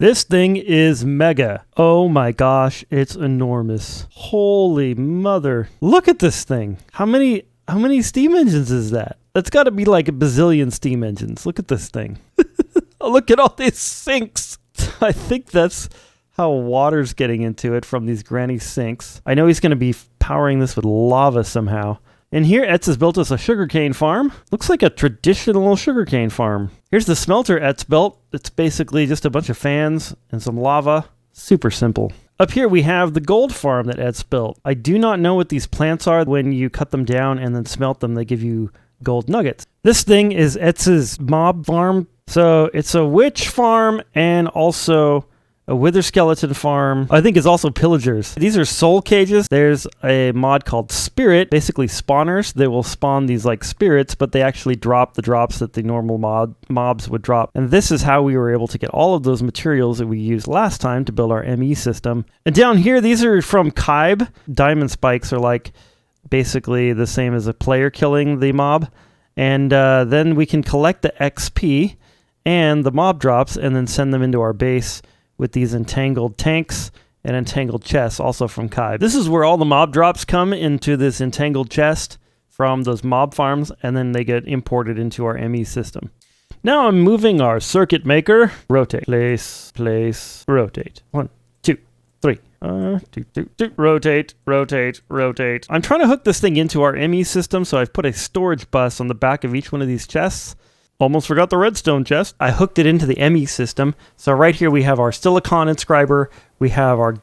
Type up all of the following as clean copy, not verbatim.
This thing is mega. Oh my gosh, it's enormous. Holy mother. Look at this thing. How many steam engines is that? That's got to be like a bazillion steam engines. Look at this thing. Look at all these sinks. I think that's how water's getting into it from these granny sinks. I know he's going to be powering this with lava somehow. And here, Etz has built us a sugarcane farm. Looks like a traditional sugarcane farm. Here's the smelter Etz built. It's basically just a bunch of fans and some lava. Super simple. Up here, we have the gold farm that Etz built. I do not know what these plants are. When you cut them down and then smelt them, they give you gold nuggets. This thing is Etz's mob farm. So it's a witch farm and also a wither skeleton farm. I think it's also pillagers. These are soul cages. There's a mod called Spirit, basically spawners. They will spawn these like spirits, but they actually drop the drops that the normal mobs would drop. And this is how we were able to get all of those materials that we used last time to build our ME system. And down here, these are from Kybe. Diamond spikes are like basically the same as a player killing the mob. And then we can collect the XP and the mob drops and then send them into our base with these entangled tanks and entangled chests, also from Kybe. This is where all the mob drops come into this entangled chest from those mob farms, and then they get imported into our ME system. Now I'm moving our circuit maker. Rotate. Place, rotate. 1, 2, 3. Rotate, rotate, rotate. I'm trying to hook this thing into our ME system, so I've put a storage bus on the back of each one of these chests. Almost forgot the redstone chest. I hooked it into the ME system. So right here we have our silicon inscriber. We have our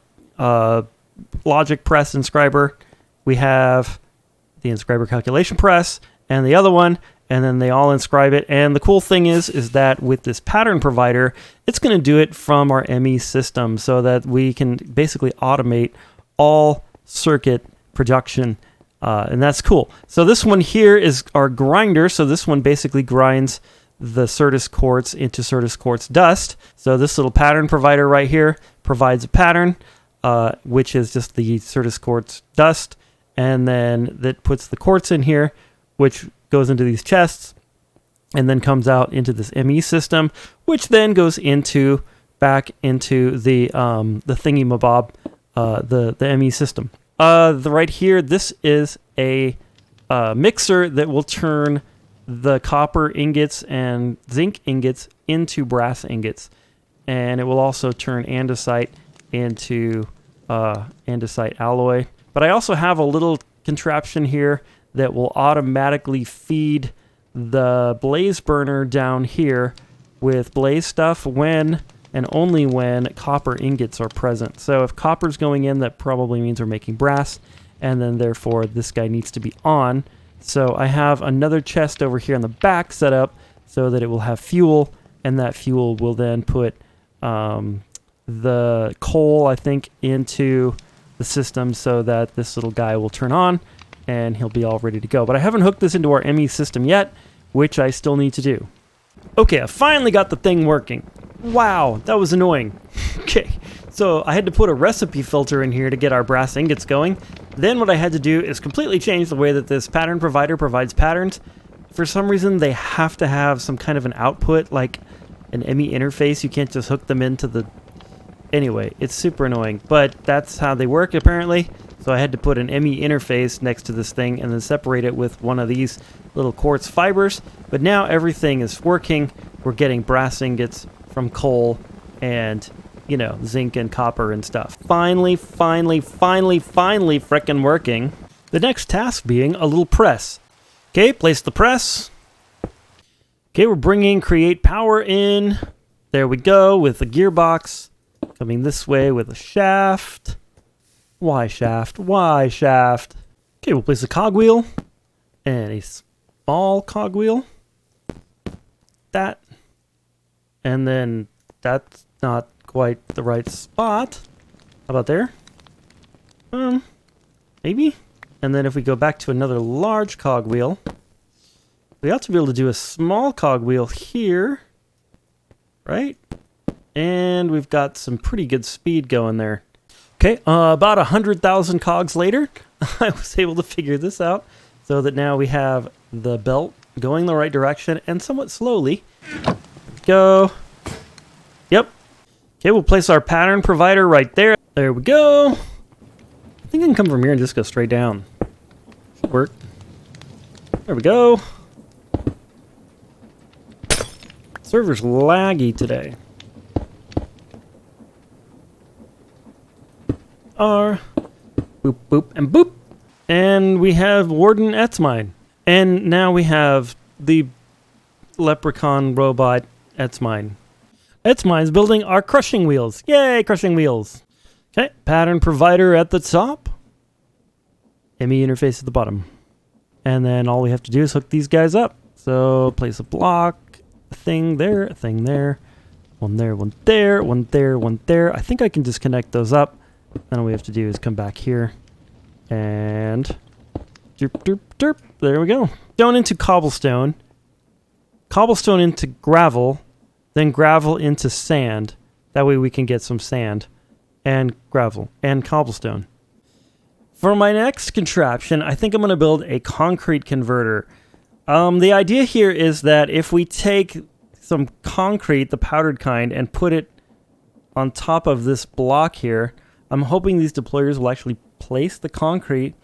logic press inscriber. We have the inscriber calculation press and the other one. And then they all inscribe it. And the cool thing is that with this pattern provider, it's going to do it from our ME system so that we can basically automate all circuit production. And that's cool. So this one here is our grinder. So this one basically grinds the Certus quartz into Certus quartz dust. So this little pattern provider right here provides a pattern, which is just the Certus quartz dust. And then that puts the quartz in here, which goes into these chests and then comes out into this ME system, which then goes back into the thingy-mabob, the ME system. Right here, this is a mixer that will turn the copper ingots and zinc ingots into brass ingots. And it will also turn andesite into andesite alloy. But I also have a little contraption here that will automatically feed the blaze burner down here with blaze stuff when and only when copper ingots are present. So if copper's going in, that probably means we're making brass, and then therefore this guy needs to be on. So I have another chest over here in the back set up so that it will have fuel, and that fuel will then put the coal, I think, into the system so that this little guy will turn on, and he'll be all ready to go. But I haven't hooked this into our ME system yet, which I still need to do. Okay, I finally got the thing working. Wow, that was annoying. Okay, so I had to put a recipe filter in here to get our brass ingots going. Then what I had to do is completely change the way that this pattern provider provides patterns. For some reason, they have to have some kind of an output, like an ME interface. You can't just hook them into the... Anyway, it's super annoying, but that's how they work, apparently. So I had to put an ME interface next to this thing and then separate it with one of these little quartz fibers. But now everything is working. We're getting brass ingots from coal and, you know, zinc and copper and stuff. Finally frickin' working. The next task being a little press. Okay, place the press. Okay, we're bringing create power in. There we go with the gearbox. Coming this way with a shaft. Why shaft? Why shaft? Okay, we'll place a cogwheel and a small cogwheel. That. And then that's not quite the right spot. How about there? Maybe. And then if we go back to another large cogwheel, we ought to be able to do a small cogwheel here, right? And we've got some pretty good speed going there. Okay, about 100,000 cogs later, I was able to figure this out so that now we have the belt going the right direction and somewhat slowly. Go. Yep. Okay, we'll place our pattern provider right there. There we go. I think I can come from here and just go straight down. Should work. There we go. Server's laggy today. R. Boop, boop, and boop. And we have Warden Etzmine. And now we have the leprechaun robot Etzmine. Etzmine's building our crushing wheels. Yay, crushing wheels. Okay, pattern provider at the top. ME interface at the bottom. And then all we have to do is hook these guys up. So place a block, a thing there, a thing there. One there, one there, one there, one there. I think I can just connect those up. Then all we have to do is come back here. And derp, derp, derp. There we go. Stone into cobblestone. Cobblestone into gravel. Then gravel into sand. That way we can get some sand and gravel and cobblestone. For my next contraption, I think I'm going to build a concrete converter. The idea here is that if we take some concrete, the powdered kind, and put it on top of this block here, I'm hoping these deployers will actually place the concrete.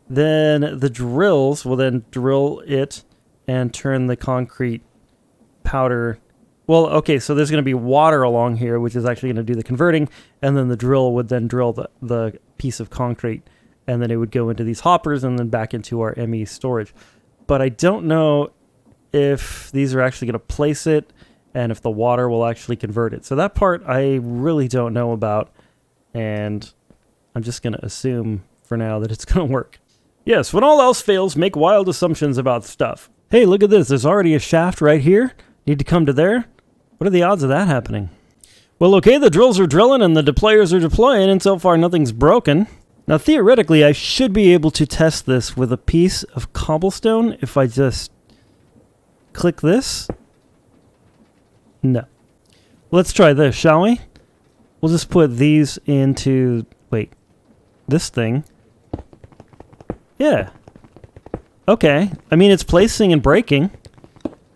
Then the drills will then drill it and turn the concrete powder. Well, okay, so there's going to be water along here, which is actually going to do the converting, and then the drill would then drill the piece of concrete, and then it would go into these hoppers and then back into our ME storage. But I don't know if these are actually going to place it and if the water will actually convert it. So that part I really don't know about, and I'm just going to assume for now that it's going to work. Yes, when all else fails, make wild assumptions about stuff. Hey, look at this. There's already a shaft right here. Need to come to there? What are the odds of that happening? Well, okay, the drills are drilling and the deployers are deploying, and so far nothing's broken. Now, theoretically, I should be able to test this with a piece of cobblestone if I just click this. No. Let's try this, shall we? We'll just put these into... Wait. This thing. Yeah. Okay. I mean, it's placing and breaking.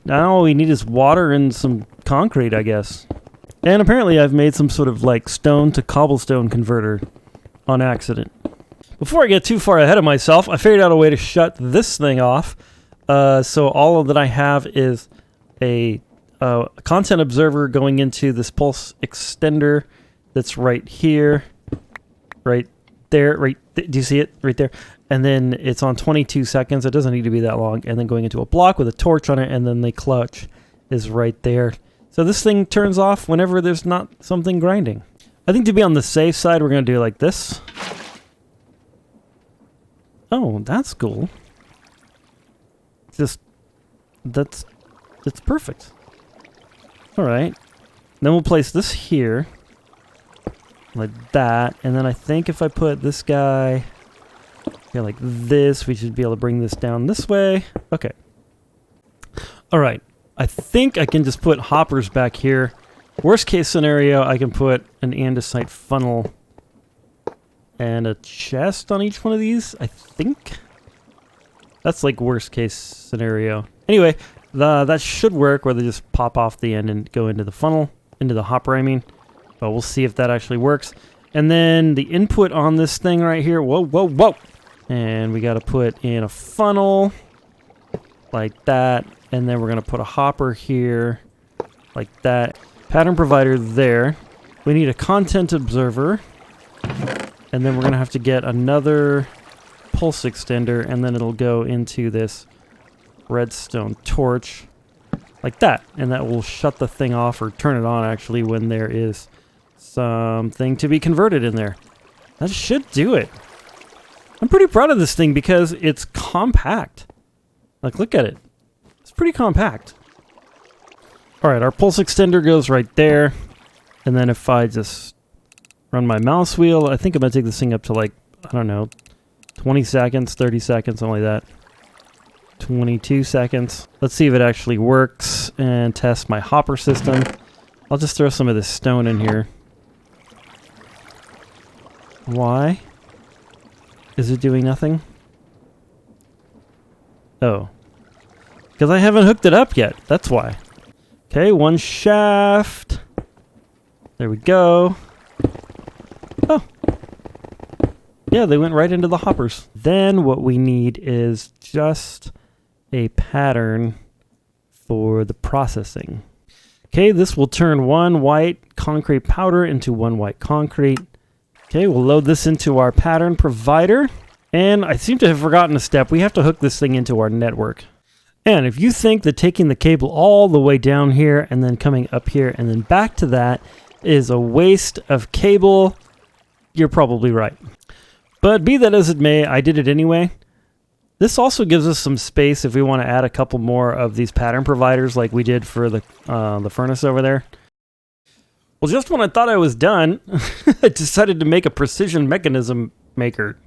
Now all we need is water and some concrete, I guess. And apparently I've made some sort of like stone to cobblestone converter on accident. Before I get too far ahead of myself, I figured out a way to shut this thing off. So all that I have is a content observer going into this pulse extender that's right here, right there, do you see it? Right there. And then it's on 22 seconds. It doesn't need to be that long. And then going into a block with a torch on it, and then the clutch is right there. So this thing turns off whenever there's not something grinding. I think to be on the safe side, we're going to do it like this. Oh, that's cool. Just, that's perfect. All right. Then we'll place this here. Like that. And then I think if I put this guy... Yeah, like this, we should be able to bring this down this way. Okay. All right. I think I can just put hoppers back here. Worst case scenario, I can put an andesite funnel and a chest on each one of these, I think. That's like worst case scenario. Anyway, that should work, where they just pop off the end and go into the funnel, into the hopper, I mean. But we'll see if that actually works. And then the input on this thing right here, whoa, whoa, whoa. And we got to put in a funnel like that. And then we're going to put a hopper here like that. Pattern provider there. We need a content observer. And then we're going to have to get another pulse extender. And then it'll go into this redstone torch like that. And that will shut the thing off, or turn it on actually, when there is something to be converted in there. That should do it. I'm pretty proud of this thing because it's compact. Like, look at it. It's pretty compact. All right, our pulse extender goes right there. And then if I just run my mouse wheel, I think I'm going to take this thing up to like, I don't know, 20 seconds, 30 seconds, something like that. 22 seconds. Let's see if it actually works and test my hopper system. I'll just throw some of this stone in here. Why? Is it doing nothing? Oh. Because I haven't hooked it up yet. That's why. Okay, one shaft. There we go. Oh. Yeah, they went right into the hoppers. Then what we need is just a pattern for the processing. Okay, this will turn one white concrete powder into one white concrete. Okay, we'll load this into our pattern provider. And I seem to have forgotten a step. We have to hook this thing into our network. And if you think that taking the cable all the way down here and then coming up here and then back to that is a waste of cable, you're probably right. But be that as it may, I did it anyway. This also gives us some space if we want to add a couple more of these pattern providers like we did for the furnace over there. Well, just when I thought I was done, I decided to make a precision mechanism maker.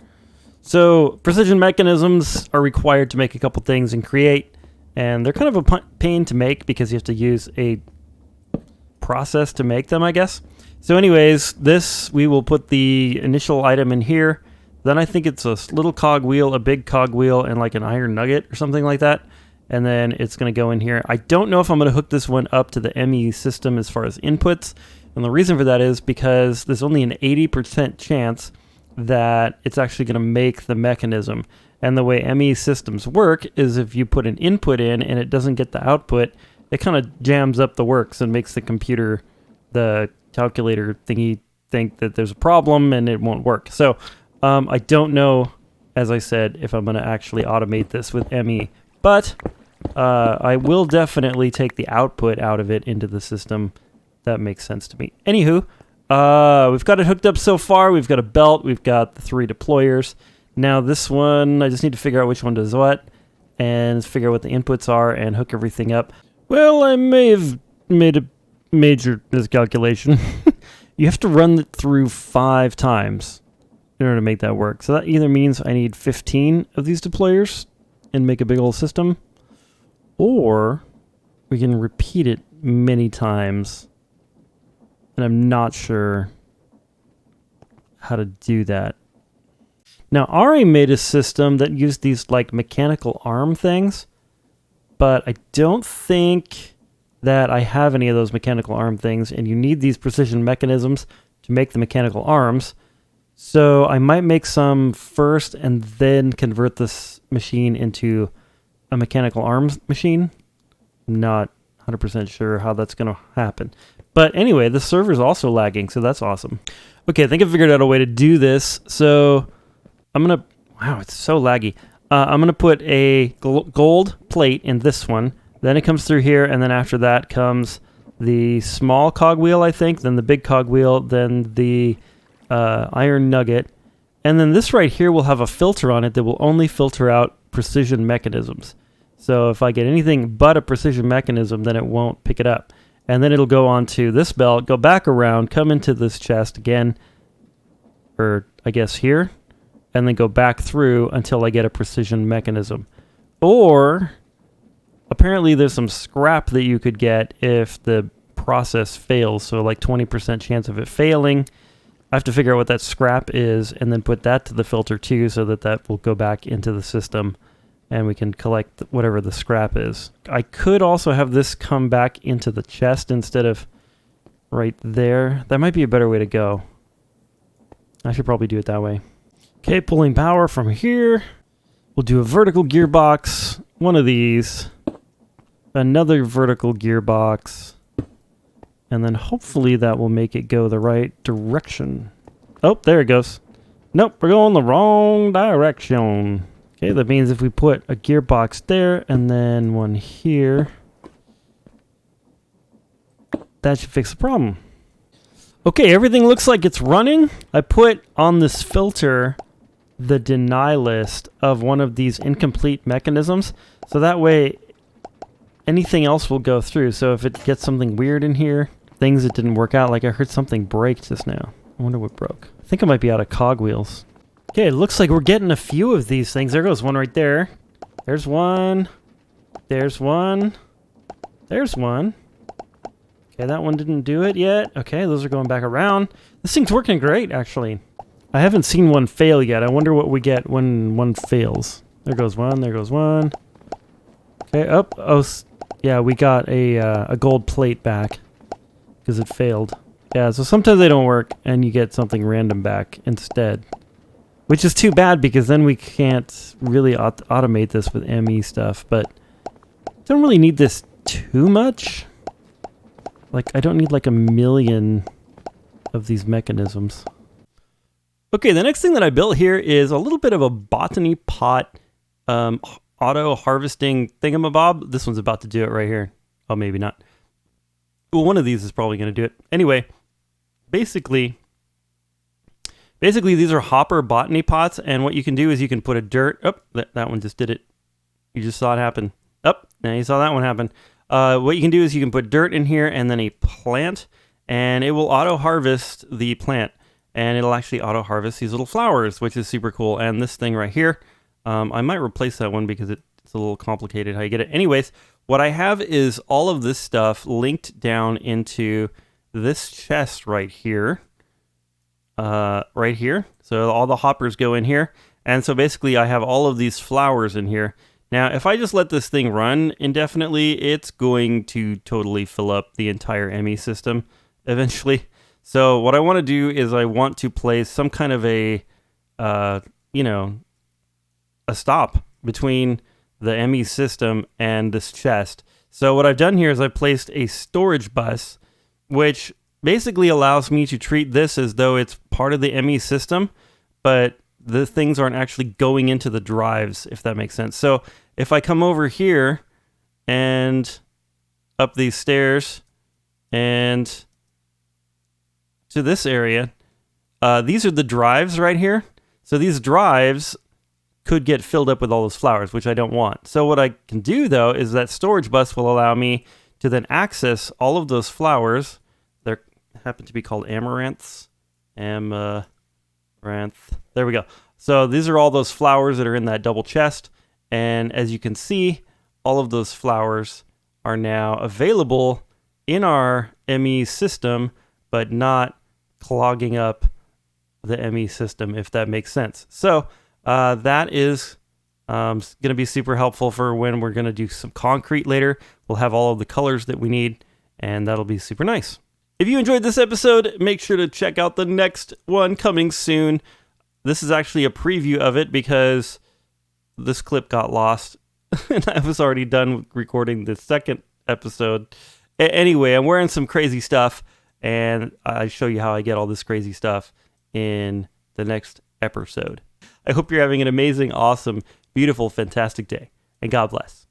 So precision mechanisms are required to make a couple things and create, and they're kind of a pain to make because you have to use a process to make them, I guess. So anyways, this, we will put the initial item in here. Then I think it's a little cogwheel, a big cogwheel, and like an iron nugget or something like that. And then it's going to go in here. I don't know if I'm going to hook this one up to the ME system as far as inputs. And the reason for that is because there's only an 80% chance that it's actually going to make the mechanism. And the way ME systems work is if you put an input in and it doesn't get the output, it kind of jams up the works and makes the computer, the calculator thingy, think that there's a problem and it won't work. So I don't know, as I said, if I'm going to actually automate this with ME, but I will definitely take the output out of it into the system. That makes sense to me. Anywho, we've got it hooked up so far. We've got a belt. We've got the 3 deployers. Now this one, I just need to figure out which one does what and figure out what the inputs are and hook everything up. Well, I may have made a major miscalculation. You have to run it through 5 times in order to make that work. So that either means I need 15 of these deployers and make a big old system, or we can repeat it many times. And I'm not sure how to do that. Now, Ari made a system that used these like mechanical arm things, but I don't think that I have any of those mechanical arm things, and you need these precision mechanisms to make the mechanical arms. So I might make some first and then convert this machine into a mechanical arms machine. I'm not 100% sure how that's going to happen. But anyway, the server's also lagging, so that's awesome. Okay, I think I figured out a way to do this. So I'm going to... Wow, it's so laggy. I'm going to put a gold plate in this one. Then it comes through here, and then after that comes the small cogwheel, I think, then the big cogwheel, then the iron nugget. And then this right here will have a filter on it that will only filter out precision mechanisms. So if I get anything but a precision mechanism, then it won't pick it up. And then it'll go onto this belt, go back around, come into this chest again, or I guess here, and then go back through until I get a precision mechanism. Or apparently there's some scrap that you could get if the process fails, so like 20% chance of it failing. I have to figure out what that scrap is and then put that to the filter too, so that that will go back into the system and we can collect whatever the scrap is. I could also have this come back into the chest instead of right there. That might be a better way to go. I should probably do it that way. Okay, pulling power from here. We'll do a vertical gearbox, one of these, another vertical gearbox, and then hopefully that will make it go the right direction. Oh, there it goes. Nope, we're going the wrong direction. Okay, that means if we put a gearbox there and then one here, that should fix the problem. Okay, everything looks like it's running. I put on this filter the deny list of one of these incomplete mechanisms, so that way anything else will go through. So if it gets something weird in here, things that didn't work out, like I heard something break just now. I wonder what broke. I think I might be out of cogwheels. Okay, it looks like we're getting a few of these things. There goes one right there. There's one. There's one. There's one. Okay, that one didn't do it yet. Okay, those are going back around. This thing's working great, actually. I haven't seen one fail yet. I wonder what we get when one fails. There goes one. There goes one. Okay, up. Oh, yeah, we got a gold plate back because it failed. Yeah, so sometimes they don't work and you get something random back instead. Which is too bad because then we can't really automate this with ME stuff, but don't really need this too much. Like, I don't need like a million of these mechanisms. Okay, the next thing that I built here is a little bit of a botany pot auto harvesting thingamabob. This one's about to do it right here. Oh, maybe not. Well, one of these is probably going to do it. Anyway, basically these are hopper botany pots, and what you can do is you can put a dirt. Oh, that one just did it. You just saw it happen. Oh, now you saw that one happen. What you can do is you can put dirt in here and then a plant, and it will auto harvest the plant, and it'll actually auto harvest these little flowers, which is super cool. And this thing right here, I might replace that one because it's a little complicated how you get it. Anyways, what I have is all of this stuff linked down into this chest right here. Right here. So all the hoppers go in here. And so basically I have all of these flowers in here. Now, if I just let this thing run indefinitely, it's going to totally fill up the entire ME system eventually. So what I want to do is I want to place some kind of a, you know, a stop between the ME system and this chest. So what I've done here is I've placed a storage bus, which basically allows me to treat this as though it's part of the ME system, but the things aren't actually going into the drives, if that makes sense. So if I come over here and up these stairs and to this area, these are the drives right here. So these drives could get filled up with all those flowers, which I don't want. So what I can do, though, is that storage bus will allow me to then access all of those flowers. They happen to be called amaranths. Amaranth. There we go. So these are all those flowers that are in that double chest. And as you can see, all of those flowers are now available in our ME system, but not clogging up the ME system, if that makes sense. So that is going to be super helpful for when we're going to do some concrete later. We'll have all of the colors that we need, and that'll be super nice. If you enjoyed this episode, make sure to check out the next one coming soon. This is actually a preview of it because this clip got lost and I was already done recording the second episode. Anyway, I'm wearing some crazy stuff, and I show you how I get all this crazy stuff in the next episode. I hope you're having an amazing, awesome, beautiful, fantastic day, and God bless.